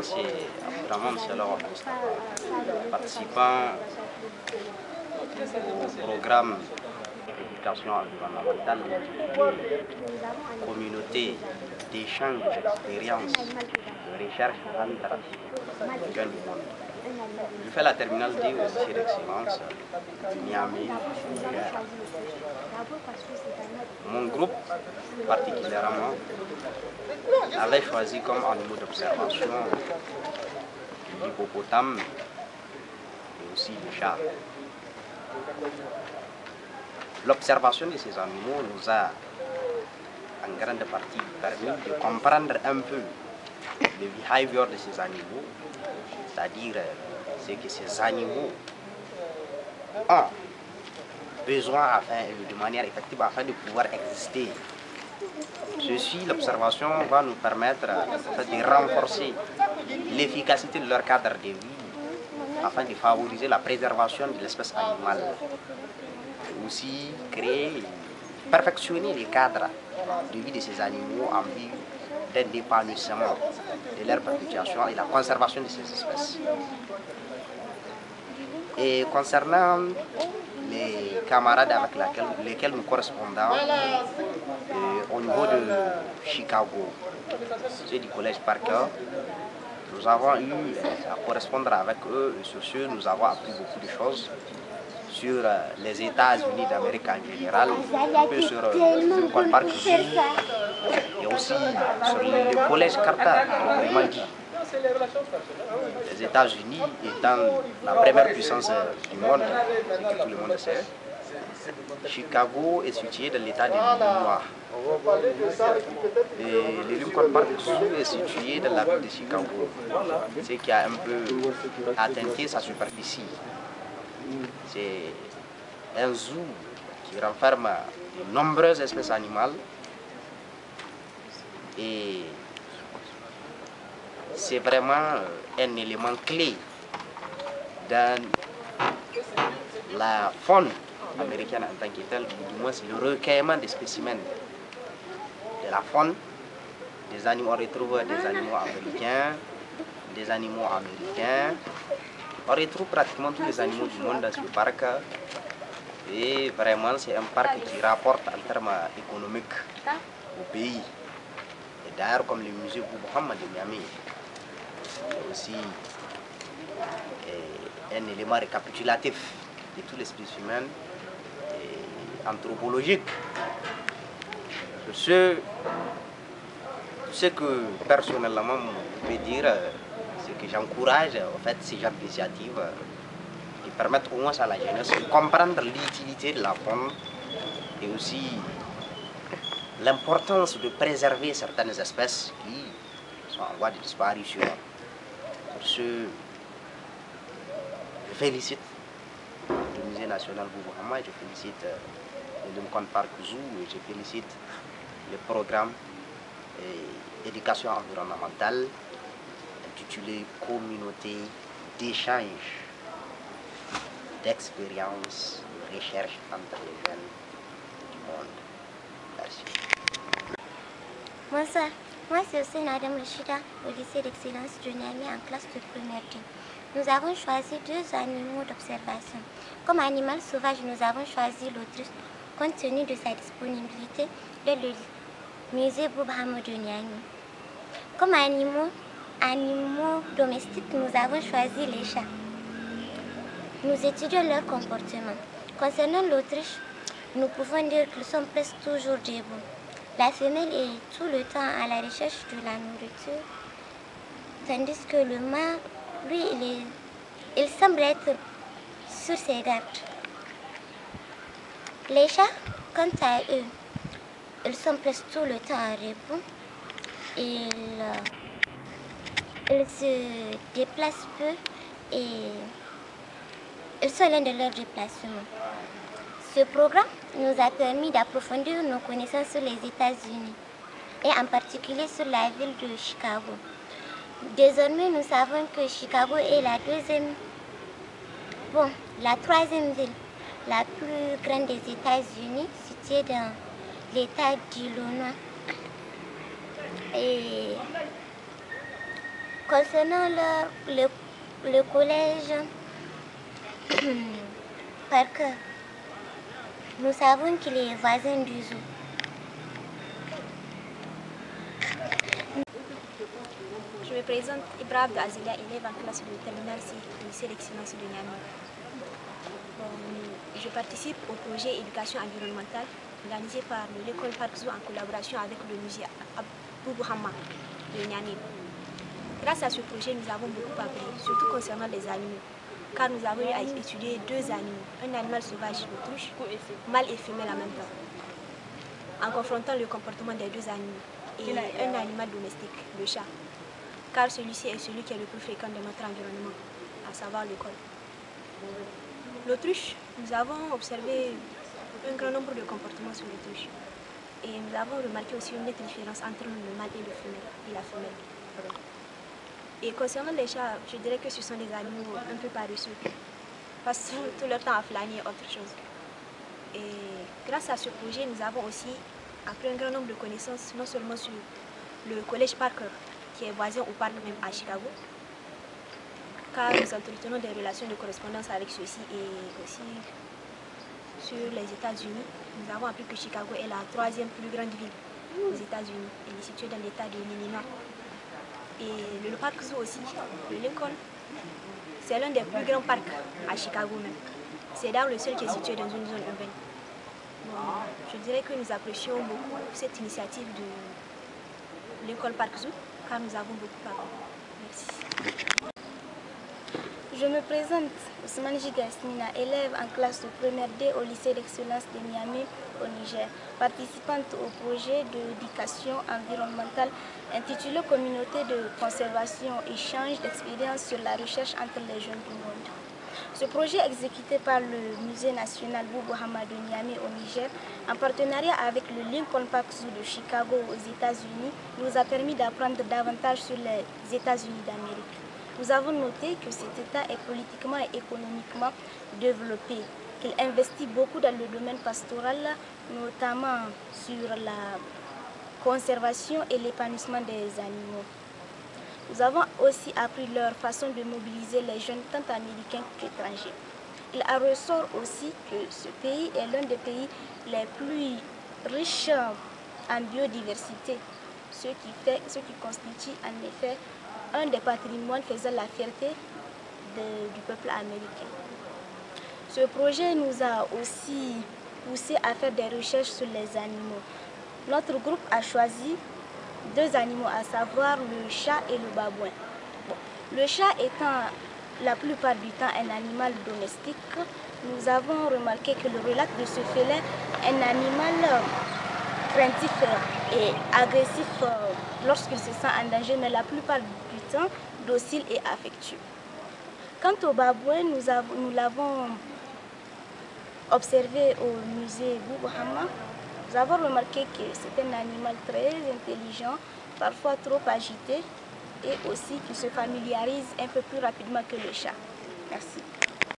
terminale, c'est vraiment leur participant au programme d'éducation environnementale, communauté d'échange d'expériences, de recherche entre les jeunes du monde. Je fais la terminale D au lycée d'excellence de Niamey. Mon groupe, particulièrement, avait choisi comme animaux d'observation l'hippopotame et aussi le chat. L'observation de ces animaux nous a en grande partie permis de comprendre un peu le behavior de ces animaux, c'est-à-dire ce que ces animaux ont besoin de manière effective afin de pouvoir exister. Ceci, l'observation va nous permettre de renforcer l'efficacité de leur cadre de vie afin de favoriser la préservation de l'espèce animale. Aussi créer, perfectionner les cadres de vie de ces animaux en vue d'un épanouissement de leur perpétuation et la conservation de ces espèces. Et concernant les camarades avec lesquels nous correspondons au niveau de Chicago, ceux du collège Parker, nous avons eu à correspondre avec eux et sur ce, nous avons appris beaucoup de choses sur les États-Unis d'Amérique en général, un peu sur l'école Parker et aussi sur le collège Carter, proprement dit. Les États-Unis étant la première puissance du monde, ce que tout le monde sait, Chicago est situé dans l'état de l'Illinois. Et le Lincoln Park est situé dans la ville de Chicago, ce qui a un peu atteint sa superficie. C'est un zoo qui renferme de nombreuses espèces animales et c'est vraiment un élément clé dans la faune américaine en tant que telle, du moins c'est le recueillement des spécimens de la faune, des animaux. On retrouve des animaux américains, des animaux américains. On retrouve pratiquement tous les animaux du monde dans ce parc. Et vraiment, c'est un parc qui rapporte en termes économiques au pays. Et d'ailleurs, comme le musée Bouboukhamma de Niamey, c'est aussi un élément récapitulatif de tous les spécimens anthropologiques. Ce que personnellement je peux dire, c'est que j'encourage en fait ces genres d'initiatives qui permettent au moins à la jeunesse de comprendre l'utilité de la faune et aussi l'importance de préserver certaines espèces qui sont en voie de disparition. Pour ce, je félicite le musée national Bouboukhamma, je félicite le Lincoln Park Zoo et je félicite le programme éducation environnementale intitulé Communauté d'échange d'expériences de recherche entre les jeunes du monde. Merci. Bonsoir, moi c'est Hussein Adam Rachida au lycée d'excellence de Niamey en classe de première D. Nous avons choisi 2 animaux d'observation. Comme animal sauvage, nous avons choisi l'autruche compte tenu de sa disponibilité dans le musée Bouboukhamma de Niamey. Comme animaux domestiques, nous avons choisi les chats. Nous étudions leur comportement. Concernant l'autruche, nous pouvons dire qu'ils sont presque toujours debout. La femelle est tout le temps à la recherche de la nourriture, tandis que le mâle, lui, il semble être sur ses gardes. Les chats, quant à eux, ils sont presque tout le temps à repos. Ils se déplacent peu et ils sont l'un de leurs déplacements. Ce programme nous a permis d'approfondir nos connaissances sur les États-Unis et en particulier sur la ville de Chicago. Désormais, nous savons que Chicago est la troisième ville la plus grande des États-Unis, située dans l'État d'Illinois. Et Concernant le collège Parker, nous savons qu'il est voisin du zoo. Je me présente Ibrahim Azilia, élève en classe de terminale C au lycée d'excellence de Niamey. Je participe au projet éducation environnementale organisé par l'école Parc Zoo en collaboration avec le musée Boubou Hamma de Niamey. Grâce à ce projet, nous avons beaucoup appris, surtout concernant les animaux, car nous avons eu à étudier 2 animaux, un animal sauvage, l'autruche, mâle et femelle en même temps, en confrontant le comportement des 2 animaux, et un animal domestique, le chat, car celui-ci est celui qui est le plus fréquent de notre environnement, à savoir l'école. L'autruche, nous avons observé un grand nombre de comportements sur l'autruche, et nous avons remarqué aussi une nette différence entre le mâle et la femelle. Et concernant les chats, je dirais que ce sont des animaux un peu paresseux, passent tout leur temps à flâner et autre chose. Et grâce à ce projet, nous avons aussi appris un grand nombre de connaissances, non seulement sur le collège Parker, qui est voisin au parc même à Chicago, car nous entretenons des relations de correspondance avec ceux-ci, et aussi sur les États-Unis. Nous avons appris que Chicago est la 3e plus grande ville aux États-Unis. Elle est située dans l'État de l'Illinois. Et le parc Zoo aussi, le Lincoln, c'est l'un des plus grands parcs à Chicago même. C'est d'ailleurs le seul qui est situé dans une zone urbaine. Bon, je dirais que nous apprécions beaucoup cette initiative de Lincoln Park Zoo, car nous avons beaucoup appris. Merci. Je me présente, Ousmane Jigasmina, élève en classe de première D au lycée d'excellence de Niamey au Niger, participante au projet d'éducation environnementale intitulé Communauté de conservation, échange d'expériences sur la recherche entre les jeunes du monde. Ce projet exécuté par le Musée national Boubou Hamma de Niamey au Niger, en partenariat avec le Lincoln Park Zoo de Chicago aux États-Unis, nous a permis d'apprendre davantage sur les États-Unis d'Amérique. Nous avons noté que cet État est politiquement et économiquement développé, qu'il investit beaucoup dans le domaine pastoral, notamment sur la conservation et l'épanouissement des animaux. Nous avons aussi appris leur façon de mobiliser les jeunes, tant américains qu'étrangers. Il en ressort aussi que ce pays est l'un des pays les plus riches en biodiversité, ce qui constitue en effet un des patrimoines faisant la fierté du peuple américain. Ce projet nous a aussi poussé à faire des recherches sur les animaux. Notre groupe a choisi 2 animaux, à savoir le chat et le babouin. Bon, le chat étant la plupart du temps un animal domestique, nous avons remarqué que le relax de ce félin est un animal craintif et agressif lorsqu'il se sent en danger, mais la plupart du temps docile et affectueux. Quant au babouin, nous l'avons observé au musée Boubou Hamma. Nous avons remarqué que c'est un animal très intelligent, parfois trop agité, et aussi qui se familiarise un peu plus rapidement que le chat. Merci.